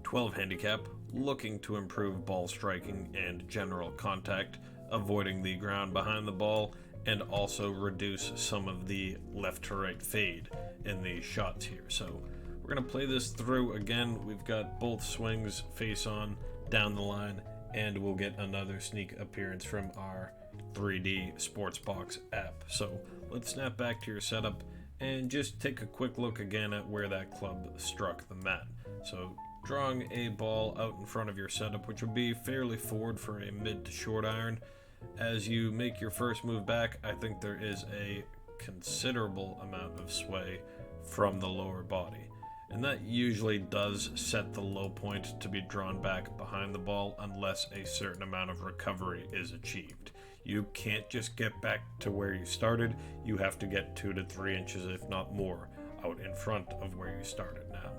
12 handicap, looking to improve ball striking and general contact, avoiding the ground behind the ball, and also reduce some of the left to right fade in the shots here. So we're going to play this through again. We've got both swings face on down the line, and we'll get another sneak appearance from our 3D Sportsbox app. So let's snap back to your setup and just take a quick look again at where that club struck the mat. So drawing a ball out in front of your setup, which would be fairly forward for a mid to short iron. As you make your first move back, I think there is a considerable amount of sway from the lower body. And that usually does set the low point to be drawn back behind the ball unless a certain amount of recovery is achieved. You can't just get back to where you started. You have to get 2 to 3 inches, if not more, out in front of where you started now.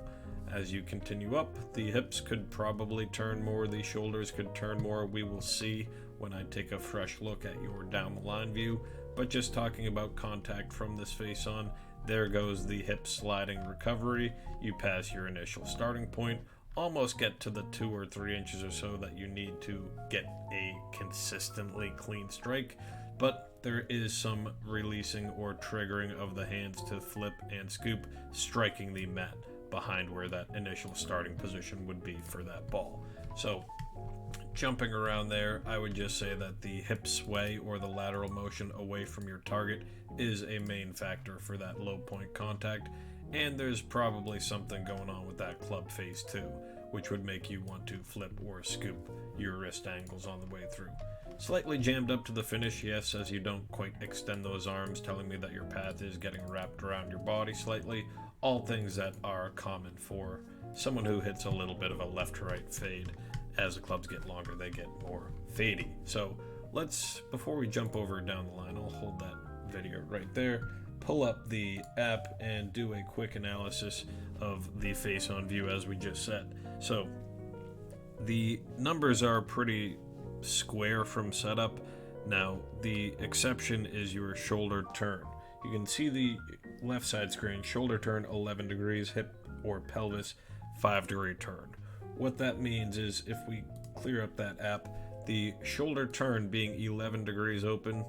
As you continue up, the hips could probably turn more, the shoulders could turn more. We will see when I take a fresh look at your down the line view. But just talking about contact from this face on, there goes the hip sliding recovery. You pass your initial starting point, almost get to the 2 or 3 inches or so that you need to get a consistently clean strike, but there is some releasing or triggering of the hands to flip and scoop, striking the mat behind where that initial starting position would be for that ball. So jumping around there, I would just say that the hip sway or the lateral motion away from your target is a main factor for that low point contact, and there's probably something going on with that club face too, which would make you want to flip or scoop your wrist angles on the way through. Slightly jammed up to the finish, yes, as you don't quite extend those arms, telling me that your path is getting wrapped around your body slightly. All things that are common for someone who hits a little bit of a left to right fade. As the clubs get longer, they get more fadey. So let's, before we jump over down the line, I'll hold that video right there, pull up the app and do a quick analysis of the face on view as we just said. So the numbers are pretty square from setup. Now the exception is your shoulder turn. You can see the left side screen, shoulder turn 11 degrees, hip or pelvis 5-degree turn. What that means is if we clear up that app, the shoulder turn being 11 degrees open,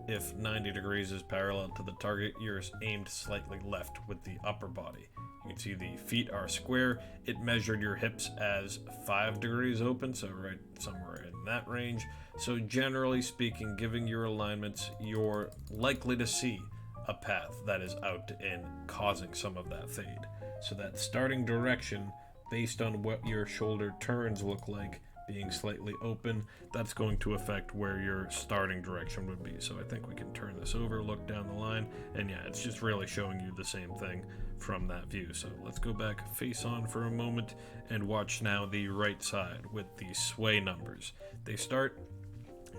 if 90 degrees is parallel to the target, you're aimed slightly left with the upper body. You can see the feet are square. It measured your hips as 5 degrees open, so right somewhere in that range. So generally speaking, giving your alignments, you're likely to see a path that is out to in, causing some of that fade. So that starting direction, based on what your shoulder turns look like, being slightly open, that's going to affect where your starting direction would be. So I think we can turn this over, look down the line, and yeah, it's just really showing you the same thing from that view. So let's go back face on for a moment and watch now the right side with the sway numbers. They start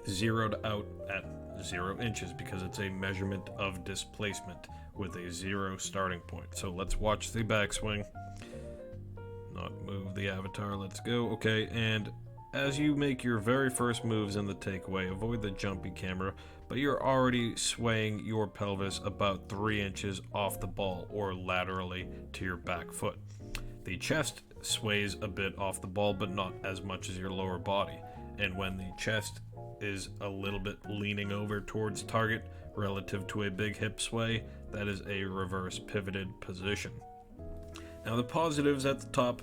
zeroed out at 0 inches because it's a measurement of displacement with a 0 starting point. So let's watch the backswing. Not move the avatar, let's go. Okay, and as you make your very first moves in the takeaway, avoid the jumpy camera, but you're already swaying your pelvis about 3 inches off the ball or laterally to your back foot. The chest sways a bit off the ball, but not as much as your lower body. And when the chest is a little bit leaning over towards target relative to a big hip sway, that is a reverse pivoted position. Now the positives at the top,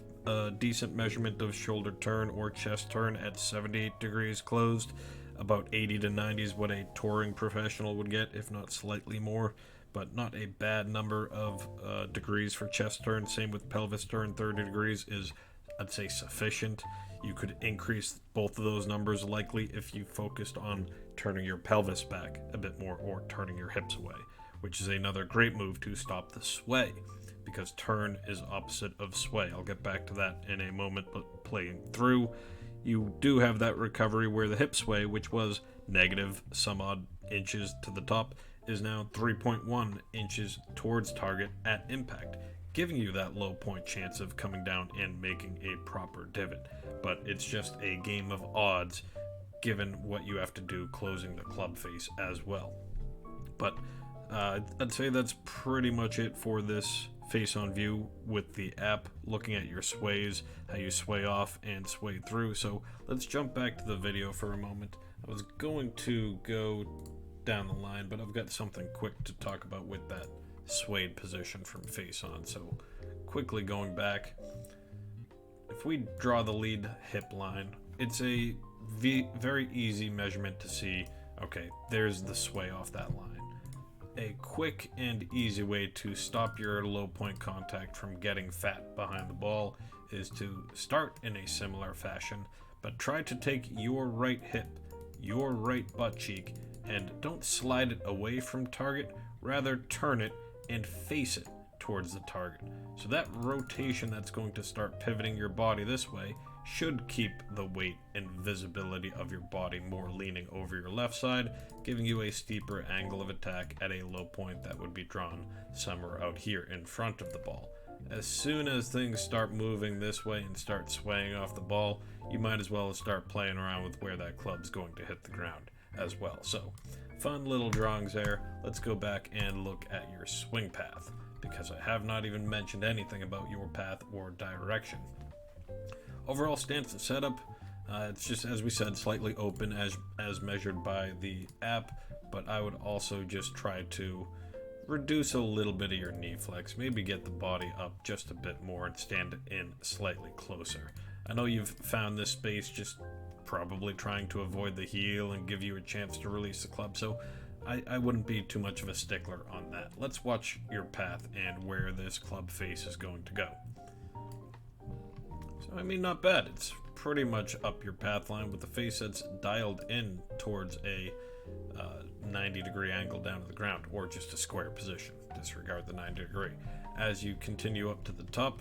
decent measurement of shoulder turn or chest turn at 78 degrees closed. About 80 to 90 is what a touring professional would get, if not slightly more, but not a bad number of degrees for chest turn. Same with pelvis turn, 30 degrees is, I'd say, sufficient. You could increase both of those numbers likely if you focused on turning your pelvis back a bit more or turning your hips away, which is another great move to stop the sway, because turn is opposite of sway. I'll get back to that in a moment, but playing through, you do have that recovery where the hip sway, which was negative some odd inches to the top, is now 3.1 inches towards target at impact, giving you that low point chance of coming down and making a proper divot. But it's just a game of odds given what you have to do closing the club face as well. But I'd say that's pretty much it for this face-on view with the app, looking at your sways, how you sway off and sway through. So let's jump back to the video for a moment. I was going to go down the line, but I've got something quick to talk about with that swayed position from face-on. So quickly going back, if we draw the lead hip line, it's a very easy measurement to see, okay, there's the sway off that line. A quick and easy way to stop your low point contact from getting fat behind the ball is to start in a similar fashion, but try to take your right hip, your right butt cheek, and don't slide it away from target, rather turn it and face it towards the target. So that rotation that's going to start pivoting your body this way should keep the weight and visibility of your body more leaning over your left side, giving you a steeper angle of attack at a low point that would be drawn somewhere out here in front of the ball. As soon as things start moving this way and start swaying off the ball, you might as well start playing around with where that club's going to hit the ground as well. So, fun little drawings there. Let's go back and look at your swing path, because I have not even mentioned anything about your path or direction. Overall stance and setup, it's just, as we said, slightly open as measured by the app, but I would also just try to reduce a little bit of your knee flex, maybe get the body up just a bit more and stand in slightly closer. I know you've found this space just probably trying to avoid the heel and give you a chance to release the club, so I wouldn't be too much of a stickler on that. Let's watch your path and where this club face is going to go. So, I mean, not bad. It's pretty much up your path line with the face that's dialed in towards a 90-degree angle down to the ground, or just a square position. Disregard the 90-degree. As you continue up to the top,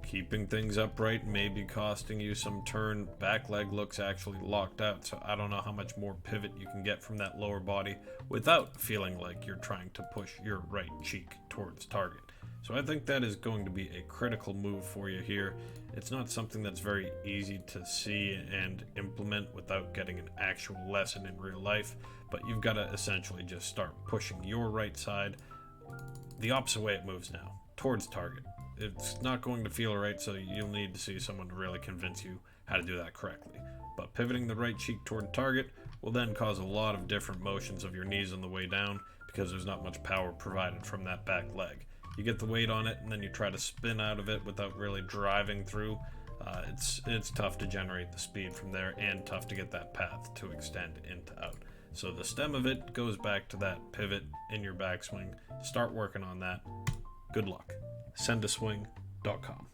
keeping things upright may be costing you some turn. Back leg looks actually locked out, so I don't know how much more pivot you can get from that lower body without feeling like you're trying to push your right cheek towards target. So I think that is going to be a critical move for you here. It's not something that's very easy to see and implement without getting an actual lesson in real life, but you've got to essentially just start pushing your right side the opposite way it moves now, towards target. It's not going to feel right, so you'll need to see someone to really convince you how to do that correctly. But pivoting the right cheek toward target will then cause a lot of different motions of your knees on the way down, because there's not much power provided from that back leg. You get the weight on it, and then you try to spin out of it without really driving through. It's tough to generate the speed from there, and tough to get that path to extend into out. So the stem of it goes back to that pivot in your backswing. Start working on that. Good luck. Sendaswing.com.